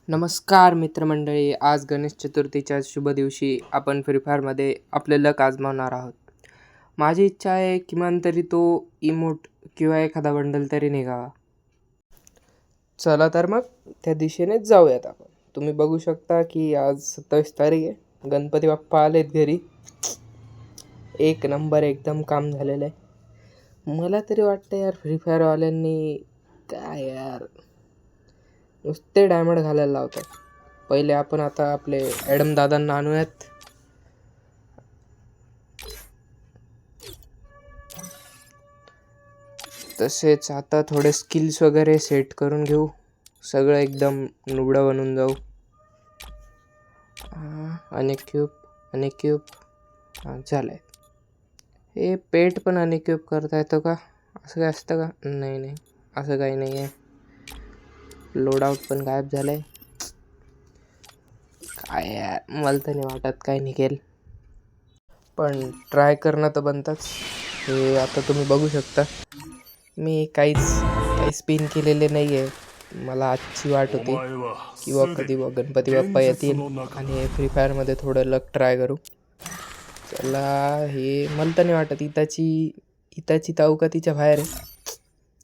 नमस्कार मित्रमंडळी. आज गणेश चतुर्थीच्या शुभ दिवशी आपण फ्री फायरमध्ये आपले लक आजमावणार आहोत. माझी इच्छा आहे किमान तरी तो इमोट किंवा एखादा बंडल तरी निघावा. चला तर मग त्या दिशेनेच जाऊयात आपण. तुम्ही बघू शकता की आज 27 तारीख आहे. गणपती बाप्पा आलेत घरी. एक नंबर एकदम काम झालेलं आहे. मला तरी वाटतं यार फ्री फायरवाल्यांनी काय यार नुसते डायमंड घालायला लावतात. पहिले आपण आता आपले ॲडम दादांना आणूयात. तसेच आता थोडे स्किल्स वगैरे सेट करून घेऊ. सगळं एकदम नुबडं बनून जाऊ. अनेक्यूब झालंय. हे पेट पण अनेक्यूब करता येतो का? असं काय असतं का? नाही असं काही नाही आहे. लोडआउट पण गायब झालंय. काय यार, मला तर नाही वाटत काय निघेल, पण ट्राय करणं तर बनतंच. हे आता तुम्ही बघू शकता मी काही स्पिन केलेले नाही आहे. मला आजची वाट होती किंवा कधी गणपती बाप्पा येतील आणि फ्री फायरमध्ये थोडं लक ट्राय करू. चला, हे मला तर नाही वाटत इताची तावकातीच्या बाहेर आहे.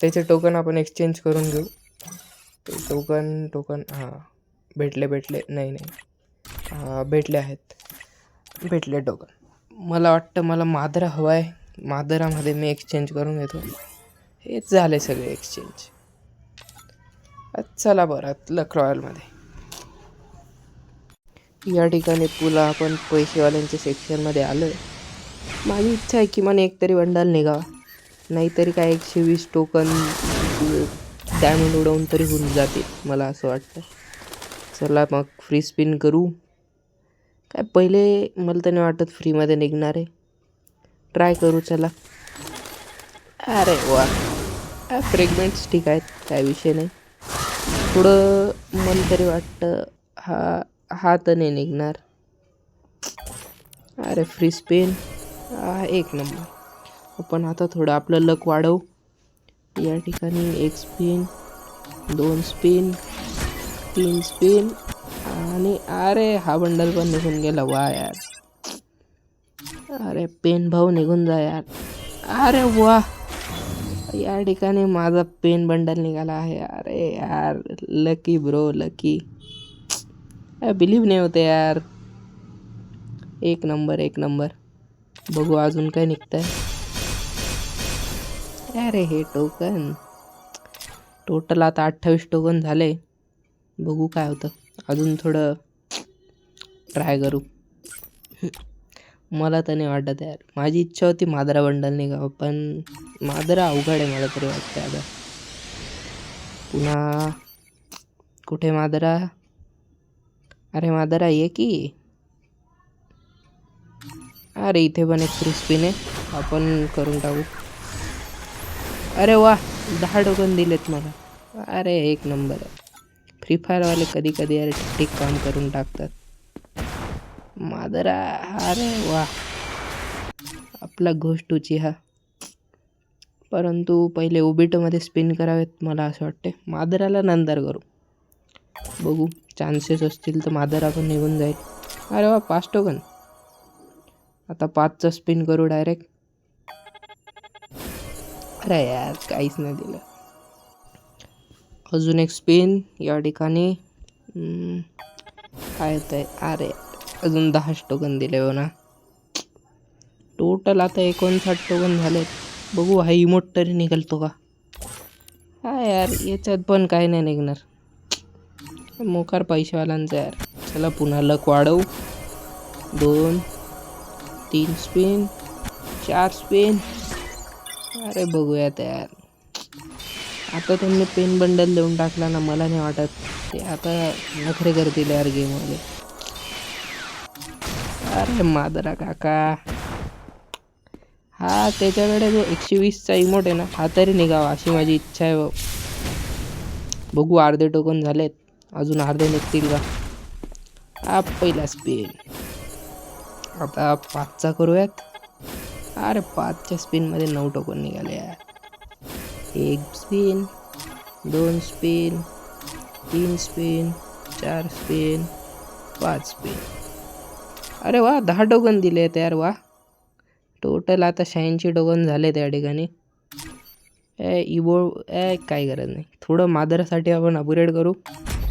त्याचे टोकन आपण एक्सचेंज करून घेऊ. टोकन हां भेटले नाही भेटले आहेत. भेटले टोकन. मला वाटतं मला मादरा हवा आहे. मादरामध्ये मी एक्सचेंज करून घेतो. हेच झाले सगळे एक्सचेंज. चला बरं लक रॉयलमध्ये. या ठिकाणी पुन्हा आपण पैसेवाल्यांच्या सेक्शनमध्ये आलो आहे. माझी इच्छा आहे किमान एक तरी बंडल निघावा. नाहीतरी काय 120 टोकन डायमंड उडवून तरी होऊन जातील मला असं वाटतं. चला मग फ्री स्पिन करू. काय पहिले मला तर नाही वाटत फ्रीमध्ये निघणार आहे. ट्राय करू चला. अरे वा, फ्रेगमेंट्स ठीक आहेत, काय विषय नाही. थोडं मला तरी वाटतं हा तर नाही निघणार. अरे फ्री स्पिन एक नंबर. आपण आता थोडं आपलं लक वाढवू. या ठिकाणी 1 स्पिन, 2 स्पिन, 3 स्पिन आणि अरे हा बंडल पण निघून गेला. वा यार, अरे पेन भाऊ निघून जा यार. अरे वा, या ठिकाणी माझा पेन बंडल निघाला आहे. अरे यार, लकी ब्रो लकी. बिलीव्ह नाही होते यार. एक नंबर. बघू अजून काय निघतंय. अरे हे टोकन टोटल आता 28 टोकन झाले. बघू काय होतं. अजून थोडं ट्राय करू. मला तर नाही वाटत यार. माझी इच्छा होती मादरा बंडल निघावं, पण मादरा अवघड आहे मला तरी वाटतं. आता पुन्हा कुठे मादरा? अरे मादरा ये की. अरे इथे पण एक फ्री स्पिन आहे, आपण करून टाकू. अरे वा, 10 टोकन दिलेत मला. अरे एक नंबर आहे. फ्री फायरवाले कधी यार ठीक काम करून टाकतात. मादरा, अरे वा, आपला घोष्टूची हा. परंतु पहिले ओबिटोमध्ये स्पिन करावेत मला असं वाटते. मादराला नंतर करू. बघू चान्सेस असतील तर मादरा पण निघून जाईल. अरे वा, 5 टोकन. आता 5चा स्पिन करू डायरेक्ट. अरे यार, काहीच नाही दिलं. अजून एक स्पिन या ठिकाणी. काय होत आहे? अरे अजून 10 टोकन दिले हो ना. टोटल आता 59 टोकन झाले. बघू हा इमोट तरी निघालतो का. हा यार, याच्यात पण काय नाही निघणार. मोकार पैशावाल्यांचा यार. चला पुन्हा लक वाढवू. 2, 3 स्पिन, 4 स्पिन. अरे बघूयात यार. आता त्यांनी पेन बंडल देऊन टाकला ना. मला नाही वाटत ते आता नखरे करतील यार गेममध्ये. अरे मादरा काका, हा त्याच्याकडे जो 120चा इमोट आहे ना, हा तरी निघावा अशी माझी इच्छा आहे. बघू अर्धे टोकन झालेत, अजून अर्धे निघतील का. हा पहिला स्पिन. आता 5चा करूयात. अरे 5च्या स्पिनमध्ये 9 टोकन निघाले यार. 1 spin, 2 spin, 3 spin, 4 spin 5 spin. अरे वा 10 टोकन दिले आहेत यार. वा टोटल आता 86 टोकन झाले त्या ठिकाणी. काय गरज नाही. थोडं मादरासाठी आपण अपग्रेड करू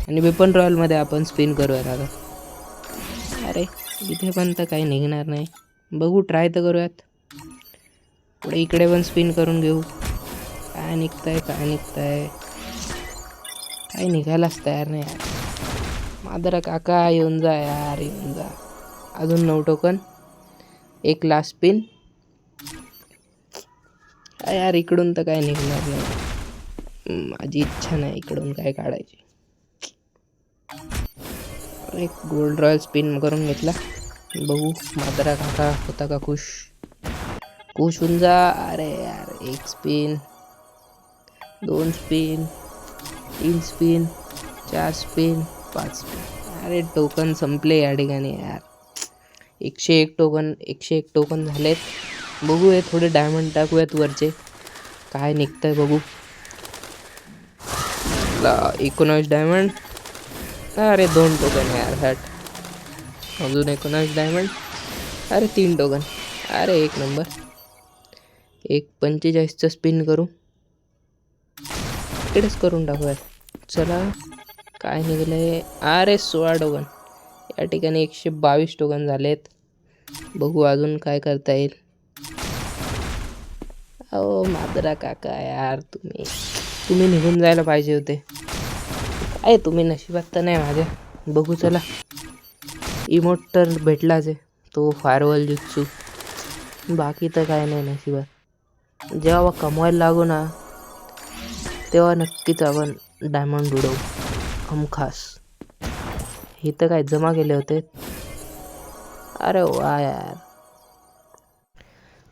आणि वेपन रॉयलमध्ये आपण स्पिन करूयात आता. अरे इथे पण तर काही निघणार नाही. बघू ट्राय तर करूयात. पुढे इकडे पण स्पिन करून घेऊ. काय निघतंय काही निघायलाच तयार नाही यार. मादरा काका येऊन जा यार, येऊन जा. अजून 9 टोकन, एक लास्ट स्पिन. यार इकडून तर काय निघणार नाही. माझी इच्छा नाही इकडून काय काढायची. एक गोल्ड रॉयल स्पिन करून घेतला. बघू मादरा काका होता का खुश होऊन जा. अरे यार 1 spin 2 spin 3 spin 4 spin 5 spin. अरे टोकन संपले या ठिकाणी यार. 101 टोकन झालेत. बघू हे थोडे डायमंड टाकूयात वरचे, काय निघतंय बघू. 19 डायमंड. अरे 2 टोकन यार हट. अजून 19 डायमंड. अरे 3 टोकन. अरे 1 नंबर. एक 45चं स्पिन करू. इकडेच करून टाकूयात. चला काय निघलंय. अरे 16 टोकन. या ठिकाणी 122 टोकन झालेत. बघू अजून काय करता येईल. अहो मादरा काका यार, तुम्ही निघून जायला पाहिजे होते. काय तुम्ही नशिबात तर नाही माझ्या. बघू चला. इमोट तर भेटलाच आहे, तो फायरवॉल जुत्सू. बाकी तर काय नाही नशिबात. जेव्हा कमवायला लागू ना तेव्हा नक्कीच आपण डायमंड उडवू हमखास. हे तर काय जमा केले होते. अरे वा यार.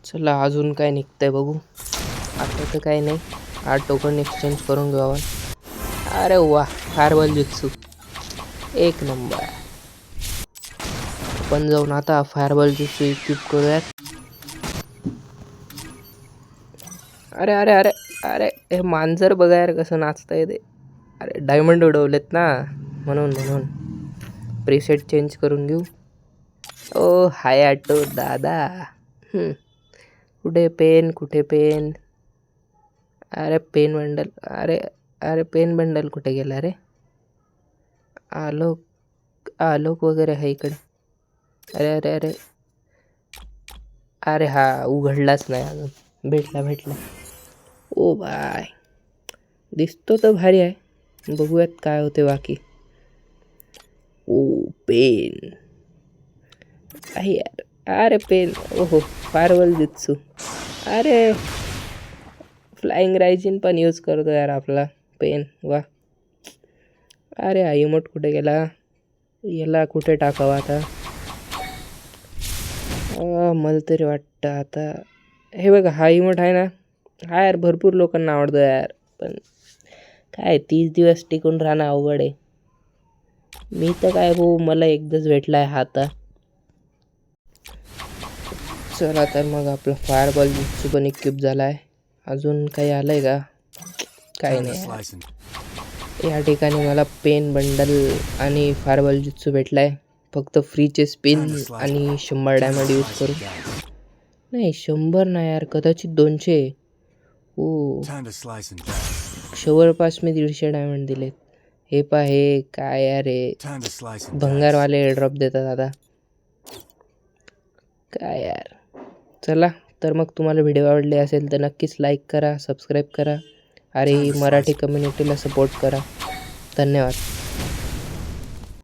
चला अजून काय निघतंय बघू. आता तर काय नाही. 8 टोकन एक्सचेंज करून घेऊ आपण. अरे वा फायरवॉल जुत्सू 1 नंबर. आपण जाऊन आता फायरवॉल जुत्सू इक्विप करूयात. अरे अरे अरे अरे हे मांजर बघा यार कसं नाचता येते. अरे डायमंड उडवलेत ना म्हणून प्रीसेट चेंज करून घेऊ. ओ हाय ऑटो दादा. कुठे पेन. अरे पेन बंडल. अरे पेन बंडल कुठे गेला रे. आलोक वगैरे आहे इकडे. अरे अरे अरे अरे हा उघडलाच नाही अजून. भेटला. ओ बाय. दिसतो तर भारी आहे. बघूयात काय होते बाकी. ओ पेन आहे यार. अरे पेन. ओहो फायरवॉल जुत्सू. अरे फ्लाइंग रायजिन पण यूज करतो यार आपला पेन. वा. अरे हा इमोट कुठे गेला. याला कुठे टाकावा आता. मला तरी वाटतं आता हे बघा हा इमोट आहे ना. हा यार भरपूर लोकांना आवडतो यार. पण काय 30 दिवस टिकून राहणं अवघड आहे. मी तर काय भाऊ मला एकदाच भेटला आहे हा आता. चला तर मग आपला फायरबॉल जुत्सू पण इक्विप झाला आहे. अजून काही आलं आहे का. काही नाही. या ठिकाणी मला पेन बंडल आणि फायरबॉल जुत्सू भेटला आहे. फक्त फ्रीचे स्पिन आणि 100 डायमंड यूज करू. नाही 100 नाही यार, कदाचित 200. ओ जवळपास मी 150 डायमंड दिलेत. हे हे काय यार हे भंगारवाले एअरड्रॉप देतात आता. काय यार. चला तर मग तुम्हाला व्हिडिओ आवडले असेल तर नक्कीच लाईक करा, सबस्क्राईब करा आणि मराठी कम्युनिटीला सपोर्ट करा. धन्यवाद.